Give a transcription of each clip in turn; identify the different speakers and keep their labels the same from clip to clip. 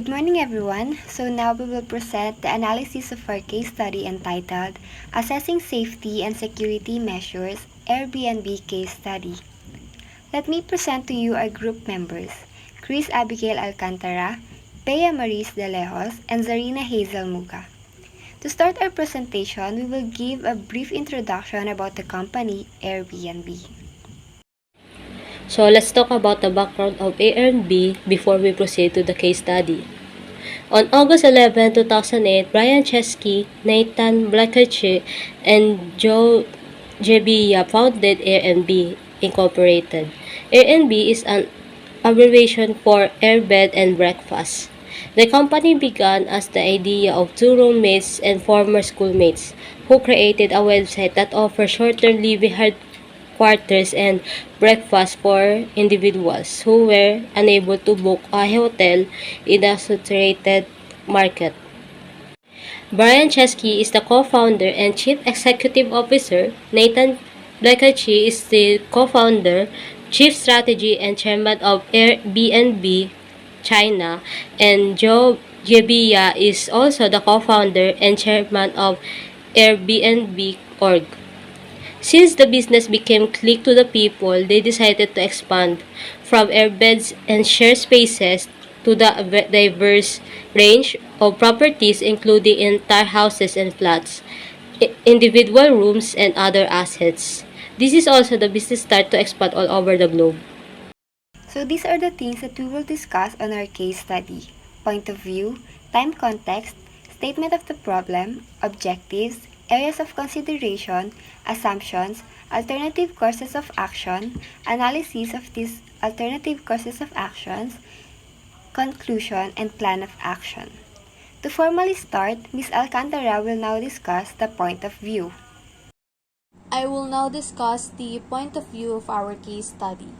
Speaker 1: Good morning, everyone. So now we will present the analysis of our case study entitled Assessing Safety and Security Measures Airbnb Case Study. Let me present to you our group members, Chris Abigail Alcantara, Bea Maris De Lejos, and Zarina Hazel Muga. To start our presentation, we will give a brief introduction about the company Airbnb.
Speaker 2: So let's talk about the background of AIRBNB before we proceed to the case study. On August 11, 2008, Brian Chesky, Nathan Blackerche, and Joe Jebbia founded AIRBNB Incorporated. AIRBNB is an abbreviation for Air Bed and Breakfast. The company began as the idea of two roommates and former schoolmates who created a website that offers short-term living quarters and breakfast for individuals who were unable to book a hotel in a saturated market. Brian Chesky is the co-founder and chief executive officer. Nathan Blackerche is the co-founder, chief strategy and chairman of AirBnB China, and Joe Jebbia is also the co-founder and chairman of AirBnB Org. Since the business became click to the people, they decided to expand from airbeds and share spaces to the diverse range of properties including entire houses and flats, individual rooms, and other assets. This is also the business start to expand all over the globe.
Speaker 1: So these are the things that we will discuss on our case study: point of view, time context, statement of the problem, objectives, areas of consideration, assumptions, alternative courses of action, analysis of these alternative courses of actions, conclusion, and plan of action. To formally start, Ms. Alcantara will now discuss the point of view.
Speaker 3: I will now discuss the point of view of our case study.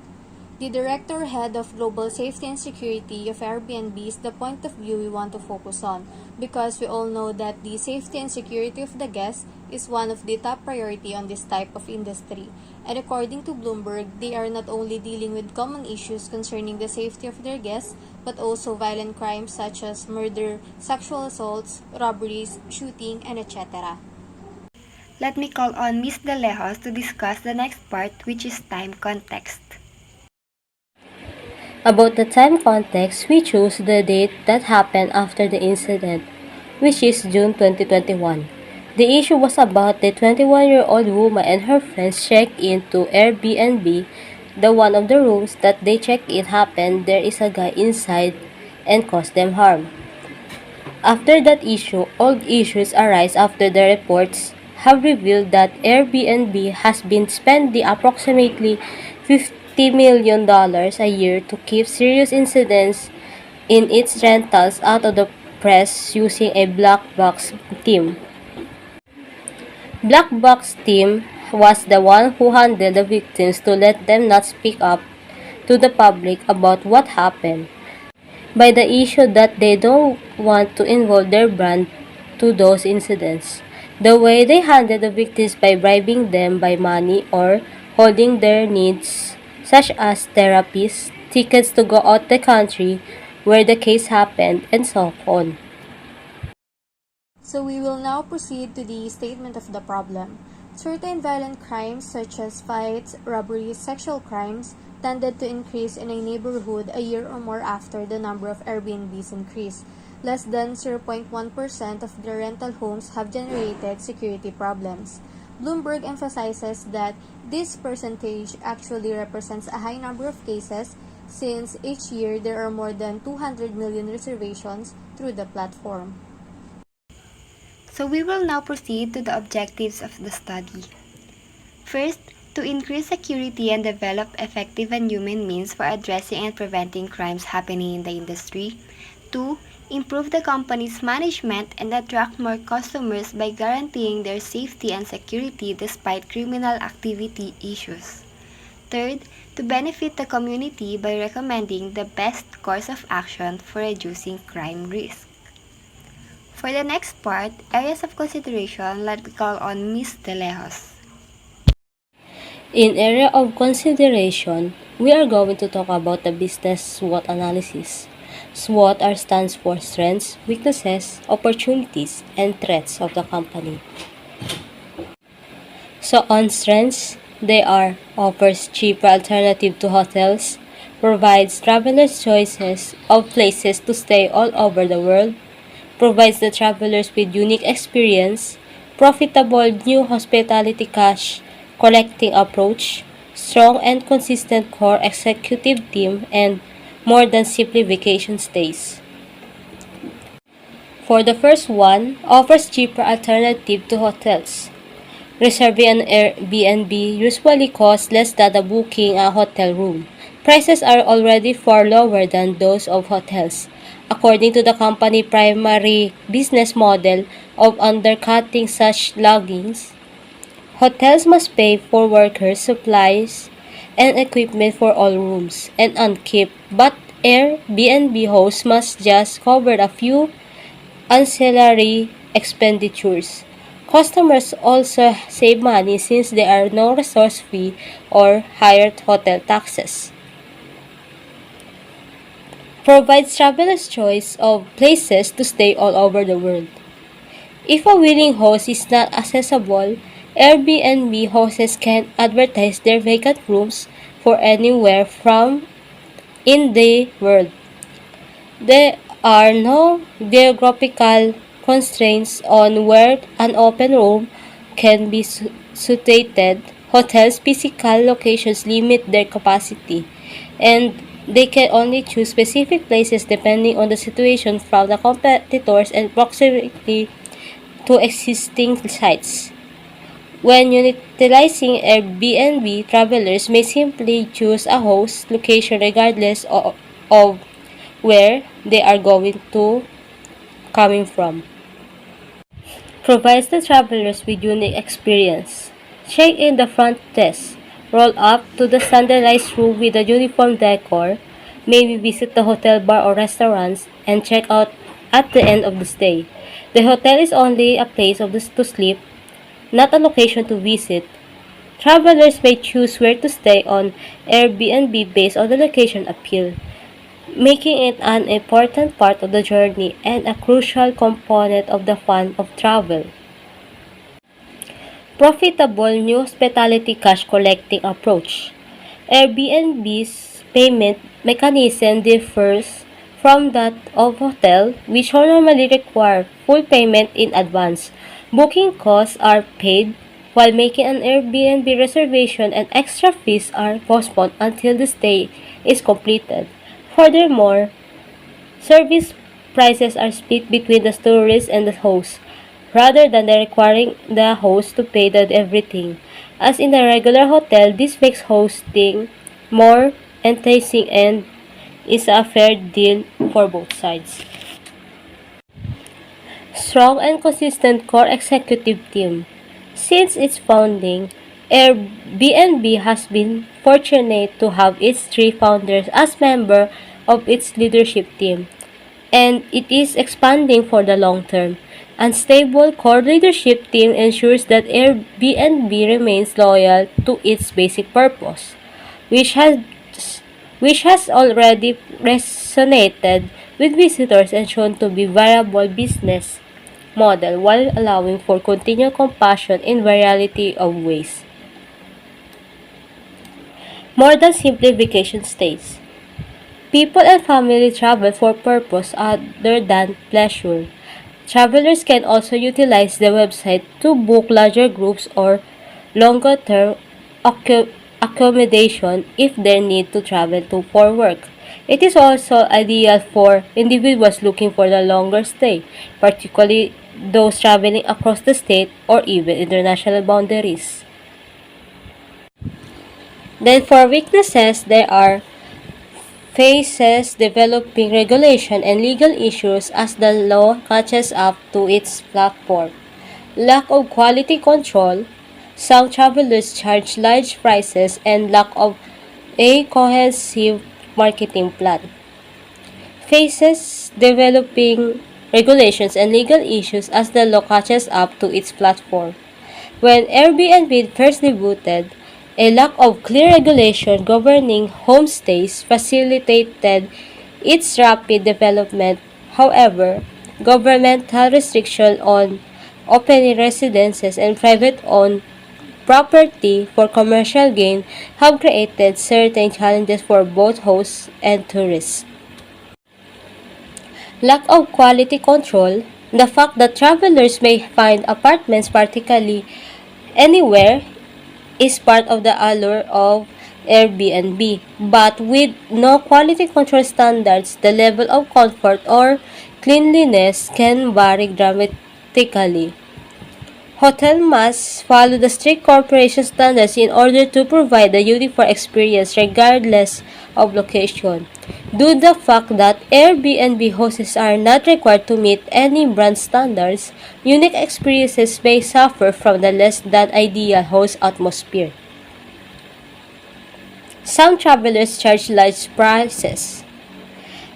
Speaker 3: The Director Head of Global Safety and Security of Airbnb is the point of view we want to focus on because we all know that the safety and security of the guests is one of the top priority on this type of industry. And according to Bloomberg, they are not only dealing with common issues concerning the safety of their guests, but also violent crimes such as murder, sexual assaults, robberies, shooting, and etc.
Speaker 1: Let me call on Ms. De Lejos to discuss the next part, which is time context.
Speaker 2: About the time context, we chose the date that happened after the incident, which is June 2021. The issue was about the 21-year-old woman and her friends checked into Airbnb. The one of the rooms that they checked in happened there is a guy inside and caused them harm. After that issue, old issues arise after the reports have revealed that Airbnb has been spending approximately $50 million a year to keep serious incidents in its rentals out of the press using a black box team. Black box team was the one who handled the victims to let them not speak up to the public about what happened, by the issue that they don't want to involve their brand to those incidents. The way they handle the victims by bribing them by money or holding their needs, such as therapies, tickets to go out the country where the case happened, and so on.
Speaker 3: So we will now proceed to the statement of the problem. Certain violent crimes such as fights, robberies, sexual crimes tended to increase in a neighborhood a year or more after the number of Airbnbs increased. Less than 0.1% of the rental homes have generated security problems. Bloomberg emphasizes that this percentage actually represents a high number of cases since each year there are more than 200 million reservations through the platform.
Speaker 1: So we will now proceed to the objectives of the study. First, to increase security and develop effective and human means for addressing and preventing crimes happening in the industry. 2. Improve the company's management and attract more customers by guaranteeing their safety and security despite criminal activity issues. Third, to benefit the community by recommending the best course of action for reducing crime risk. For the next part, areas of consideration, let's call on Ms. De Lejos.
Speaker 2: In area of consideration, we are going to talk about the business SWOT analysis. SWOT stands for strengths, weaknesses, opportunities, and threats of the company. So on strengths, they are offers cheaper alternative to hotels, provides travelers choices of places to stay all over the world, provides the travelers with unique experience, profitable new hospitality cash collecting approach, strong and consistent core executive team, and more than simply vacation stays. For the first one, offers cheaper alternative to hotels. Reserving an Airbnb usually costs less than the booking a hotel room. Prices are already far lower than those of hotels, according to the company primary business model of undercutting such loggings. Hotels must pay for workers, supplies, and equipment for all rooms and upkeep, but Airbnb hosts must just cover a few ancillary expenditures. Customers also save money since there are no resource fee or higher hotel taxes. Provides travelers choice of places to stay all over the world. If a willing host is not accessible, Airbnb hosts can advertise their vacant rooms for anywhere from in the world. There are no geographical constraints on where an open room can be situated. Hotels' physical locations limit their capacity, and they can only choose specific places depending on the situation from the competitors and proximity to existing sites. When utilizing Airbnb, travelers may simply choose a host location regardless of where they are coming from. Provides the travelers with unique experience. Check in the front desk, roll up to the standardized room with a uniform decor, maybe visit the hotel bar or restaurants, and check out at the end of the stay. The hotel is only a place to sleep, not a location to visit. Travelers may choose where to stay on Airbnb based on the location appeal, making it an important part of the journey and a crucial component of the fun of travel. Profitable new hospitality cash collecting approach. Airbnb's payment mechanism differs from that of hotel, which normally require full payment in advance. Booking costs are paid, while making an Airbnb reservation and extra fees are postponed until the stay is completed. Furthermore, service prices are split between the tourist and the host, rather than requiring the host to pay everything. As in a regular hotel, this makes hosting more enticing and is a fair deal for both sides. Strong and consistent core executive team. Since its founding, Airbnb has been fortunate to have its three founders as members of its leadership team, and it is expanding for the long term. A stable core leadership team ensures that Airbnb remains loyal to its basic purpose, which has which has already resonated with visitors and shown to be viable business model while allowing for continued compassion in variety of ways. More than simply vacation stays. People and family travel for purpose other than pleasure. Travelers can also utilize the website to book larger groups or longer-term accommodation if they need to travel for work. It is also ideal for individuals looking for the longer stay, particularly those traveling across the state or even international boundaries. Then for weaknesses, there are faces developing regulation and legal issues as the law catches up to its platform. Lack of quality control, some travelers charge large prices, and lack of a cohesive marketing plan. Faces developing regulations and legal issues as the law catches up to its platform. When Airbnb first debuted, a lack of clear regulation governing homestays facilitated its rapid development. However, governmental restrictions on opening residences and private-owned property for commercial gain have created certain challenges for both hosts and tourists. Lack of quality control, the fact that travelers may find apartments particularly anywhere is part of the allure of Airbnb, but with no quality control standards, the level of comfort or cleanliness can vary dramatically. Hotel must follow the strict corporation standards in order to provide a uniform experience regardless of location. Due to the fact that Airbnb hosts are not required to meet any brand standards, unique experiences may suffer from the less than ideal host atmosphere. Some travelers charge large prices.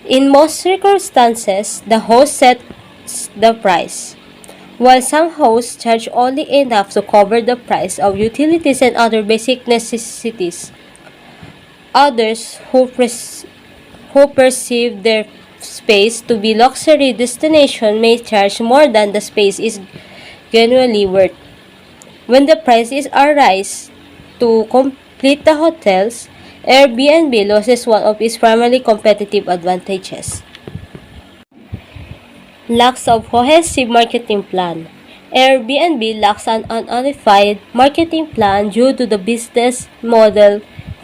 Speaker 2: In most circumstances, the host sets the price, while some hosts charge only enough to cover the price of utilities and other basic necessities. Others who perceive their space to be luxury destination may charge more than the space is genuinely worth. When the prices are raised to complete the hotels, Airbnb loses one of its primary competitive advantages. Lacks of cohesive marketing plan. Airbnb lacks an unified marketing plan due to the business model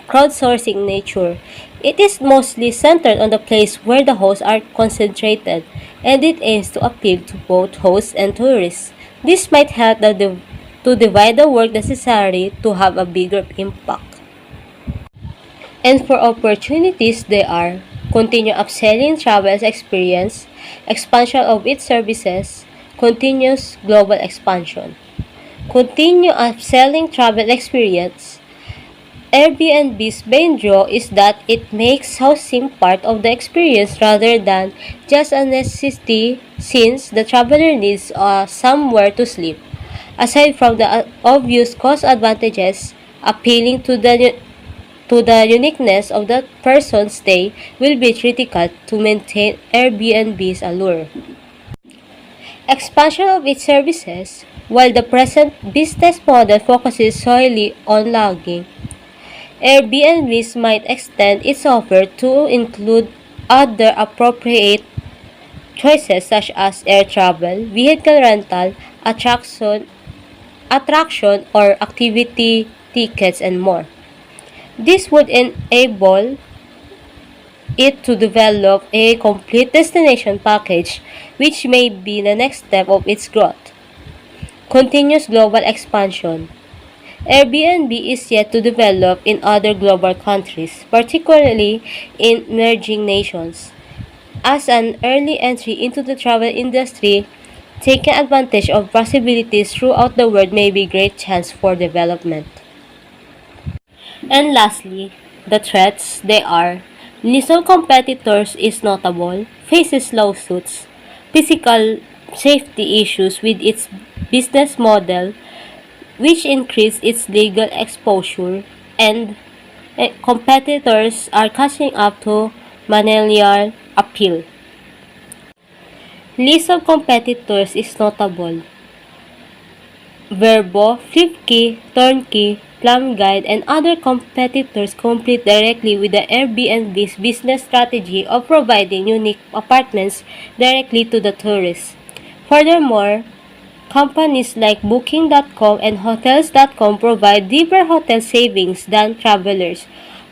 Speaker 2: crowdsourcing nature. It is mostly centered on the place where the hosts are concentrated, and it aims to appeal to both hosts and tourists. This might help to divide the work necessary to have a bigger impact. And for opportunities, they are continue upselling travel experience, expansion of its services, continuous global expansion. Continue upselling travel experience. Airbnb's main draw is that it makes housing part of the experience rather than just a necessity since the traveler needs somewhere to sleep. Aside from the obvious cost advantages, appealing to the uniqueness of the person's stay will be critical to maintain Airbnb's allure. Expansion of its services. While the present business model focuses solely on logging, Airbnb might extend its offer to include other appropriate choices such as air travel, vehicle rental, attraction or activity tickets, and more. This would enable it to develop a complete destination package, which may be the next step of its growth. Continuous global expansion. Airbnb is yet to develop in other global countries, particularly in emerging nations. As an early entry into the travel industry, taking advantage of possibilities throughout the world may be a great chance for development. And lastly, the threats they are list of competitors is notable, faces lawsuits, physical safety issues with its business model, which increase its legal exposure, and competitors are catching up to managerial appeal. List of competitors is notable. Verbo, Flipkey, Turnkey, Plum Guide, and other competitors compete directly with the Airbnb's business strategy of providing unique apartments directly to the tourists. Furthermore, companies like Booking.com and Hotels.com provide deeper hotel savings than travelers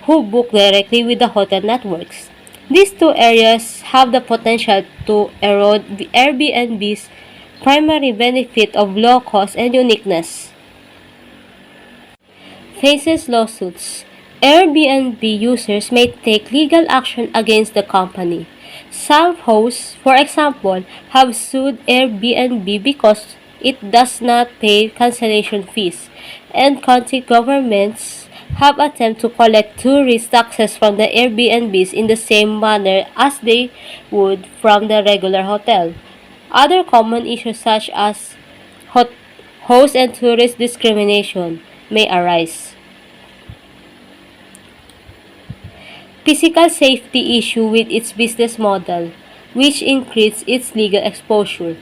Speaker 2: who book directly with the hotel networks. These two areas have the potential to erode Airbnb's primary benefit of low cost and uniqueness. Faces lawsuits. Airbnb users may take legal action against the company. Some hosts, for example, have sued Airbnb because it does not pay cancellation fees, and county governments have attempted to collect tourist taxes from the Airbnbs in the same manner as they would from the regular hotel. Other common issues such as host and tourist discrimination may arise. physical safety issue with its business model, which increased its legal exposure.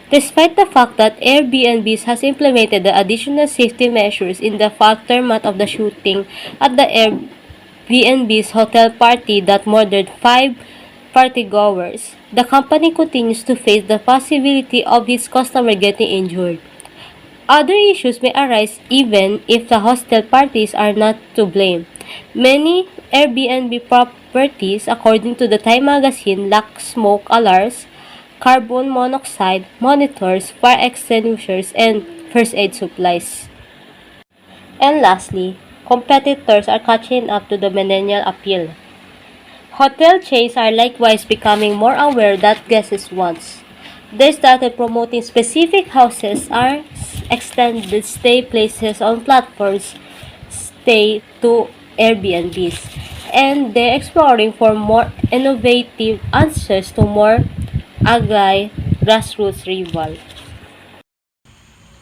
Speaker 2: Despite the fact that Airbnb has implemented the additional safety measures in the aftermath of the shooting at the Airbnb's hotel party that murdered 5 partygoers, the company continues to face the possibility of its customer getting injured. Other issues may arise even if the hostel parties are not to blame. Many Airbnb properties, according to the Time magazine, lack smoke alarms, carbon monoxide monitors, fire extinguishers, and first aid supplies. And lastly, competitors are catching up to the millennial appeal. Hotel chains are likewise becoming more aware that guests want. They started promoting specific houses or extended stay places on platforms stay to Airbnbs, and they're exploring for more innovative answers to more agile grassroots rival.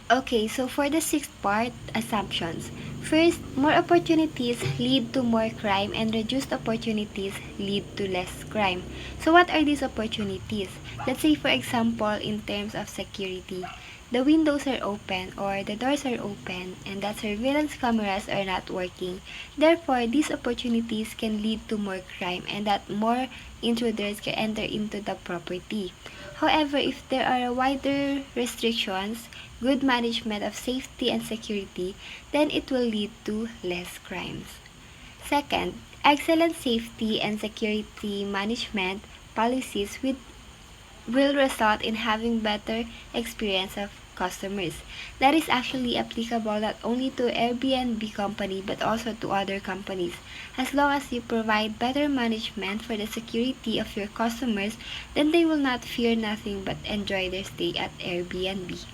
Speaker 1: Okay, so for the sixth part, assumptions. First, more opportunities lead to more crime and reduced opportunities lead to less crime. So what are these opportunities? Let's say for example, in terms of security, the windows are open or the doors are open and that surveillance cameras are not working. Therefore, these opportunities can lead to more crime and that more intruders can enter into the property. However, if there are wider restrictions, good management of safety and security, then it will lead to less crimes. Second, excellent safety and security management policies will result in having better experience of customers. That is actually applicable not only to Airbnb company but also to other companies. As long as you provide better management for the security of your customers, then they will not fear nothing but enjoy their stay at Airbnb.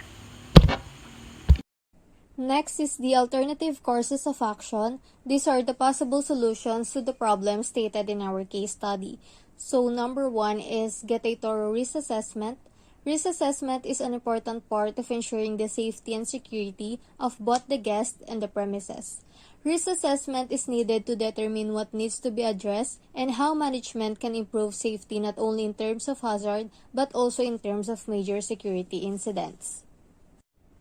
Speaker 3: Next is the alternative courses of action. These are the possible solutions to the problem stated in our case study. So number one is get a thorough risk assessment. Risk assessment is an important part of ensuring the safety and security of both the guest and the premises. Risk assessment is needed to determine what needs to be addressed and how management can improve safety not only in terms of hazard but also in terms of major security incidents.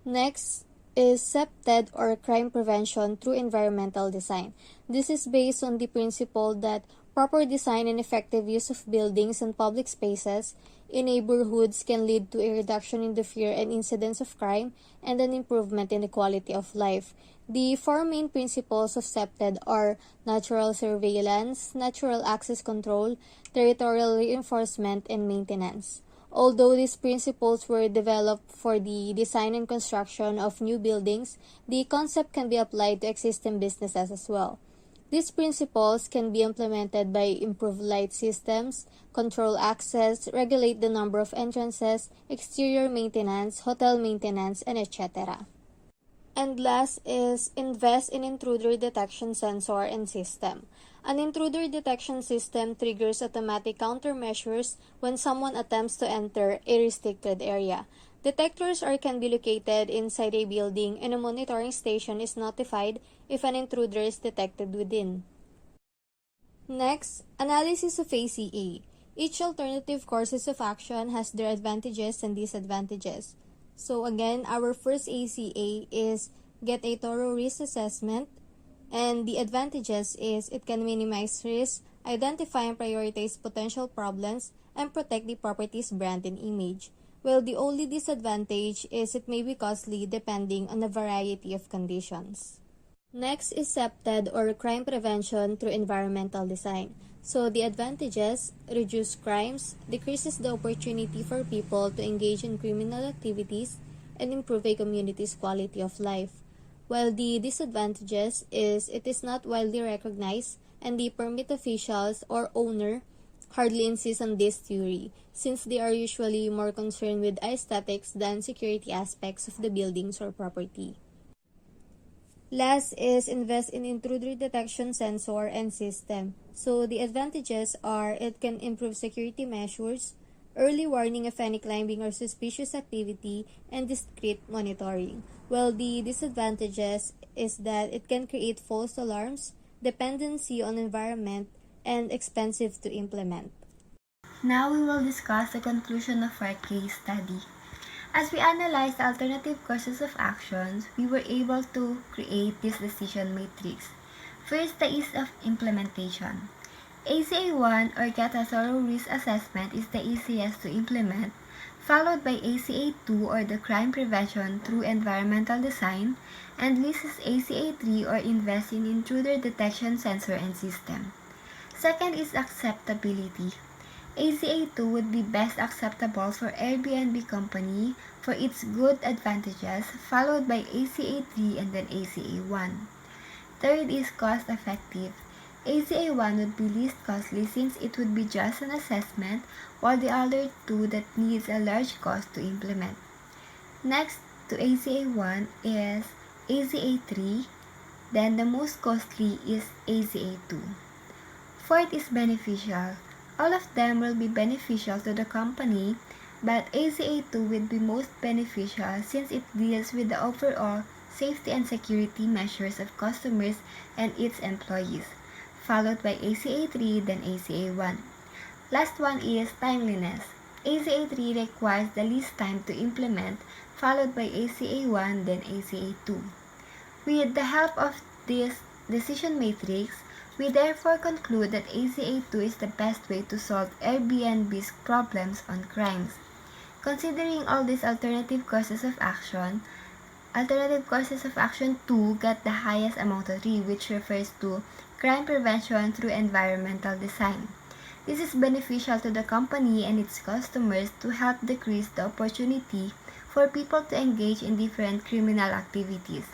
Speaker 3: Next is SEPTED or crime prevention through environmental design. This is based on the principle that proper design and effective use of buildings and public spaces in neighborhoods can lead to a reduction in the fear and incidence of crime and an improvement in the quality of life. The four main principles of SEPTED are natural surveillance, natural access control, territorial reinforcement, and maintenance. Although these principles were developed for the design and construction of new buildings, the concept can be applied to existing businesses as well. These principles can be implemented by improved light systems, control access, regulate the number of entrances, exterior maintenance, hotel maintenance, and etc. And last is invest in intruder detection sensor and system. An intruder detection system triggers automatic countermeasures when someone attempts to enter a restricted area. Detectors can be located inside a building and a monitoring station is notified if an intruder is detected within. Next, analysis of ACA. Each alternative courses of action has their advantages and disadvantages. So again, our first ACA is get a thorough risk assessment, and the advantages is it can minimize risk, identify and prioritize potential problems, and protect the property's brand and image. Well, the only disadvantage is it may be costly depending on a variety of conditions. Next is SEPTED or crime prevention through environmental design. So the advantages: reduce crimes, decreases the opportunity for people to engage in criminal activities, and improve a community's quality of life. While the disadvantages is it is not widely recognized and the permit officials or owner hardly insist on this theory since they are usually more concerned with aesthetics than security aspects of the buildings or property. Last is invest in intruder detection sensor and system. So the advantages are it can improve security measures, early warning of any climbing or suspicious activity, and discreet monitoring. While the disadvantages is that it can create false alarms, dependency on environment, and expensive to implement.
Speaker 1: Now we will discuss the conclusion of our case study. As we analyzed the alternative courses of actions, we were able to create this decision matrix. First, the ease of implementation. ACA1 or Get a Thorough Risk Assessment is the easiest to implement, followed by ACA2 or the Crime Prevention through Environmental Design, and least is ACA3 or Invest in Intruder Detection Sensor and System. Second is acceptability. ACA2 would be best acceptable for Airbnb company for its good advantages, followed by ACA3 and then ACA1. Third is cost effective. ACA1 would be least costly since it would be just an assessment, while the other two that needs a large cost to implement. Next to ACA1 is ACA3, then the most costly is ACA2. Fourth is beneficial. All of them will be beneficial to the company, but ACA2 will be most beneficial since it deals with the overall safety and security measures of customers and its employees, followed by ACA3 then ACA1. Last one is timeliness. ACA3 requires the least time to implement, followed by ACA1 then ACA2. With the help of this decision matrix, we therefore conclude that ACA2 is the best way to solve Airbnb's problems on crimes. Considering all these alternative courses of action 2 got the highest amount of 3, which refers to crime prevention through environmental design. This is beneficial to the company and its customers to help decrease the opportunity for people to engage in different criminal activities.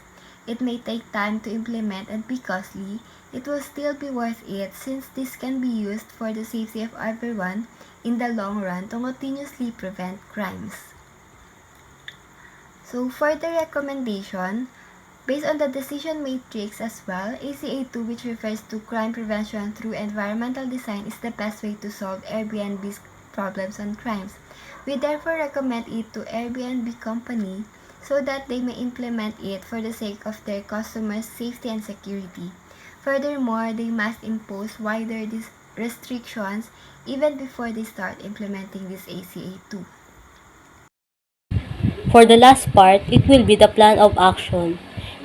Speaker 1: It may take time to implement and be costly. It will still be worth it since this can be used for the safety of everyone in the long run to continuously prevent crimes. So for the recommendation, based on the decision matrix as well, ACA2, which refers to crime prevention through environmental design, is the best way to solve Airbnb's problems on crimes. We therefore recommend it to Airbnb company so that they may implement it for the sake of their customers' safety and security. Furthermore, they must impose wider restrictions even before they start implementing this ACA2.
Speaker 2: For the last part, it will be the plan of action.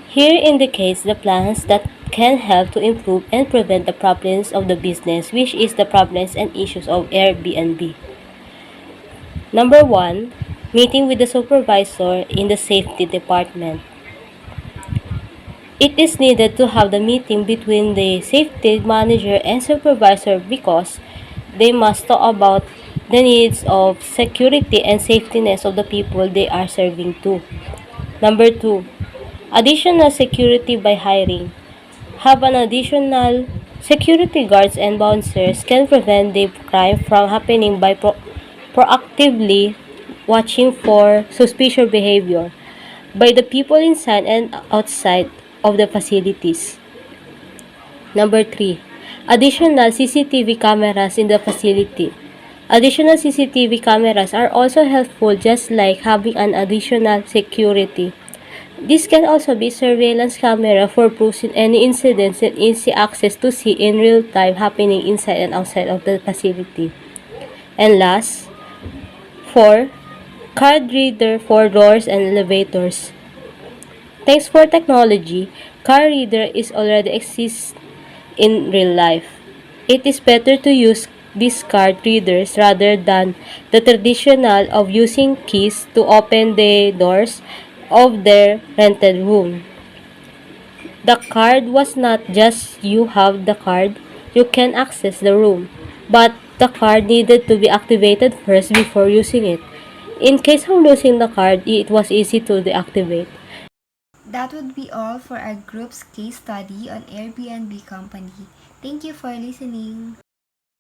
Speaker 2: Here indicates the plans that can help to improve and prevent the problems of the business, which is the problems and issues of Airbnb. Number 1, meeting with the supervisor in the safety department. It is needed to have the meeting between the safety manager and supervisor because they must talk about the needs of security and safetyness of the people they are serving to. Number 2, additional security by hiring. Have an additional security guards and bouncers can prevent the crime from happening by proactively watching for suspicious behavior by the people inside and outside of the facilities. Number 3, additional CCTV cameras in the facility. Additional CCTV cameras are also helpful, just like having an additional security. This can also be surveillance camera for posting any incidents and easy access to see in real time happening inside and outside of the facility. And last, 4, card reader for doors and elevators. Thanks for technology, card reader is already exists in real life. It is better to use these card readers rather than the traditional of using keys to open the doors of their rented room. The card was not just you have the card, you can access the room, but the card needed to be activated first before using it. In case of losing the card, it was easy to deactivate.
Speaker 1: That would be all for our group's case study on Airbnb company. Thank you for listening.